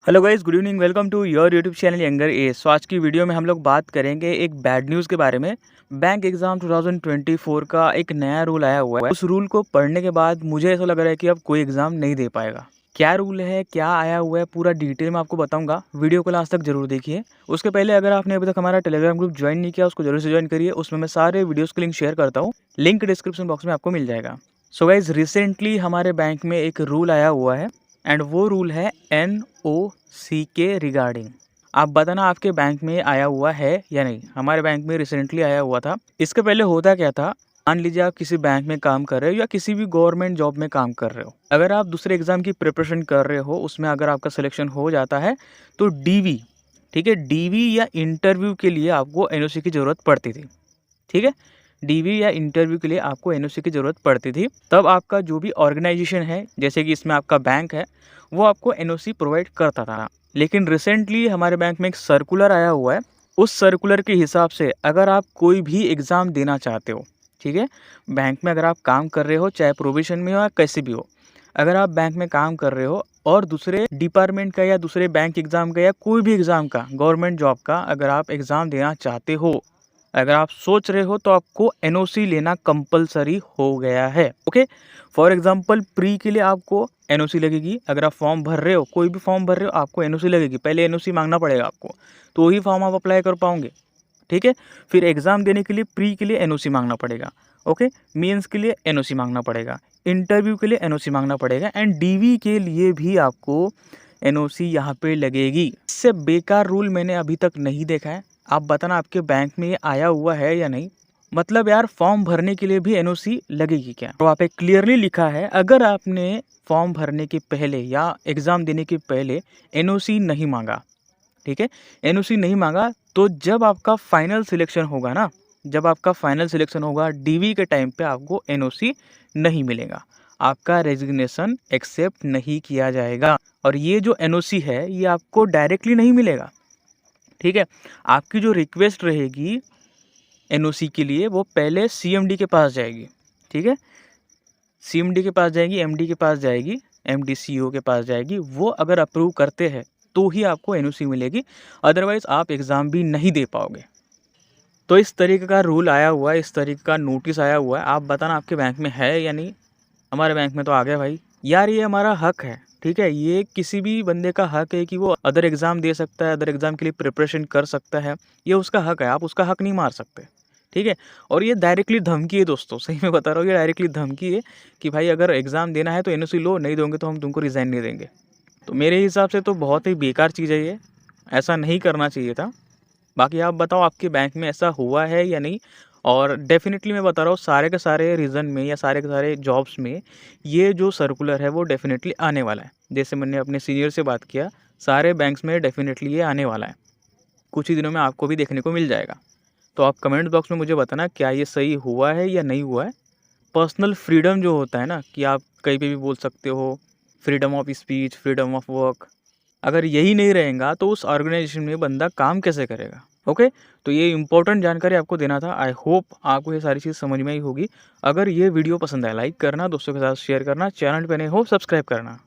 Hello guys, good evening. Welcome to your YouTube channel younger age. So आज की video में हम लोग बात करेंगे एक बैड न्यूज़ के बारे में। बैंक एग्ज़ाम 2024 का एक नया रूल आया हुआ है। उस रूल को पढ़ने के बाद मुझे ऐसा लग रहा है कि अब कोई एग्ज़ाम नहीं दे पाएगा। क्या रूल है, क्या आया हुआ है, पूरा डिटेल में आपको बताऊंगा। वीडियो को लास्ट तक जरूर देखिए। उसके पहले अगर आपने अभी तक हमारा टेलीग्राम ग्रुप ज्वाइन नहीं किया, उसको जरूर से ज्वाइन करिए। उसमें मैं सारे वीडियोज़ के लिंक शेयर करता हूँ। लिंक डिस्क्रिप्शन बॉक्स में आपको मिल जाएगा। सो गाइज, रिसेंटली हमारे बैंक में एक रूल आया हुआ है एंड वो रूल है NOC के रिगार्डिंग। आप बताना आपके बैंक में आया हुआ है या नहीं। हमारे बैंक में रिसेंटली आया हुआ था। इसके पहले होता क्या था, मान लीजिए आप किसी बैंक में काम कर रहे हो या किसी भी गवर्नमेंट जॉब में काम कर रहे हो। अगर आप दूसरे एग्जाम की प्रिपरेशन कर रहे हो, उसमें अगर आपका सिलेक्शन हो जाता है तो DV, ठीक है, DV या इंटरव्यू के लिए आपको NOC की ज़रूरत पड़ती थी। ठीक है, DV या इंटरव्यू के लिए आपको NOC की ज़रूरत पड़ती थी। तब आपका जो भी ऑर्गेनाइजेशन है, जैसे कि इसमें आपका बैंक है, वो आपको NOC प्रोवाइड करता था। लेकिन रिसेंटली हमारे बैंक में एक सर्कुलर आया हुआ है। उस सर्कुलर के हिसाब से अगर आप कोई भी एग्ज़ाम देना चाहते हो, ठीक है, बैंक में अगर आप काम कर रहे हो, चाहे प्रोविजन में हो या कैसे भी हो, अगर आप बैंक में काम कर रहे हो और दूसरे डिपार्टमेंट का या दूसरे बैंक एग्ज़ाम का या कोई भी एग्ज़ाम का, गवर्नमेंट जॉब का अगर आप एग्ज़ाम देना चाहते हो, अगर आप सोच रहे हो, तो आपको NOC लेना कंपलसरी हो गया है। ओके, फॉर एग्जांपल प्री के लिए आपको NOC लगेगी। अगर आप फॉर्म भर रहे हो, कोई भी फॉर्म भर रहे हो, आपको NOC लगेगी। पहले NOC मांगना पड़ेगा आपको, तो ही फॉर्म आप अप्लाई कर पाओगे। ठीक है, फिर एग्ज़ाम देने के लिए प्री के लिए NOC मांगना पड़ेगा। ओके, मेंस के लिए NOC मांगना पड़ेगा, इंटरव्यू के लिए NOC मांगना पड़ेगा एंड DV के लिए भी आपको NOC यहाँ पे लगेगी। इससे बेकार रूल मैंने अभी तक नहीं देखा है। आप बताना आपके बैंक में ये आया हुआ है या नहीं। मतलब यार, फॉर्म भरने के लिए भी NOC लगेगी क्या? तो वहाँ पे क्लियरली लिखा है, अगर आपने फॉर्म भरने के पहले या एग्ज़ाम देने के पहले NOC नहीं मांगा, ठीक है, NOC नहीं मांगा, तो जब आपका फाइनल सिलेक्शन होगा ना, जब आपका फाइनल सिलेक्शन होगा DV के टाइम पे आपको NOC नहीं मिलेगा। आपका रेजिग्नेशन एक्सेप्ट नहीं किया जाएगा। और ये जो NOC है, ये आपको डायरेक्टली नहीं मिलेगा। ठीक है, आपकी जो रिक्वेस्ट रहेगी NOC के लिए, वो पहले CMD के पास जाएगी। ठीक है, CMD के पास जाएगी, MD के पास जाएगी, MD CEO के पास जाएगी। वो अगर अप्रूव करते हैं तो ही आपको NOC मिलेगी, अदरवाइज आप एग्ज़ाम भी नहीं दे पाओगे। तो इस तरीके का रूल आया हुआ है, इस तरीके का नोटिस आया हुआ है। आप बताना आपके बैंक में है या नहीं। हमारे बैंक में तो आ गया भाई। यार, ये हमारा हक है, ठीक है, ये किसी भी बंदे का हक है कि वो अदर एग्ज़ाम दे सकता है, अदर एग्ज़ाम के लिए प्रिपरेशन कर सकता है। ये उसका हक है, आप उसका हक नहीं मार सकते। ठीक है, और ये डायरेक्टली धमकी है दोस्तों, सही में बता रहा हूँ, ये डायरेक्टली धमकी है कि भाई अगर एग्ज़ाम देना है तो NOC लो, नहीं दोगे तो हम तुमको रिज़ाइन नहीं देंगे। तो मेरे हिसाब से तो बहुत ही बेकार चीज़ है ये, ऐसा नहीं करना चाहिए था। बाकी आप बताओ आपके बैंक में ऐसा हुआ है या नहीं। और डेफ़िनेटली मैं बता रहा हूँ, सारे के सारे रीज़न में या सारे के सारे जॉब्स में ये जो सर्कुलर है वो डेफ़िनेटली आने वाला है। जैसे मैंने अपने सीनियर से बात किया, सारे बैंक्स में डेफ़िनेटली ये आने वाला है। कुछ ही दिनों में आपको भी देखने को मिल जाएगा। तो आप कमेंट बॉक्स में मुझे बताना, क्या ये सही हुआ है या नहीं हुआ है। पर्सनल फ्रीडम जो होता है ना, कि आप कहीं पे भी बोल सकते हो, freedom of speech, freedom of work, अगर यही नहीं रहेगा तो उस ऑर्गेनाइजेशन में बंदा काम कैसे करेगा। ओके, तो ये इंपॉर्टेंट जानकारी आपको देना था। आई होप आपको ये सारी चीज़ समझ में आई होगी। अगर ये वीडियो पसंद आए, लाइक करना, दोस्तों के साथ शेयर करना, चैनल पे नए हो सब्सक्राइब करना।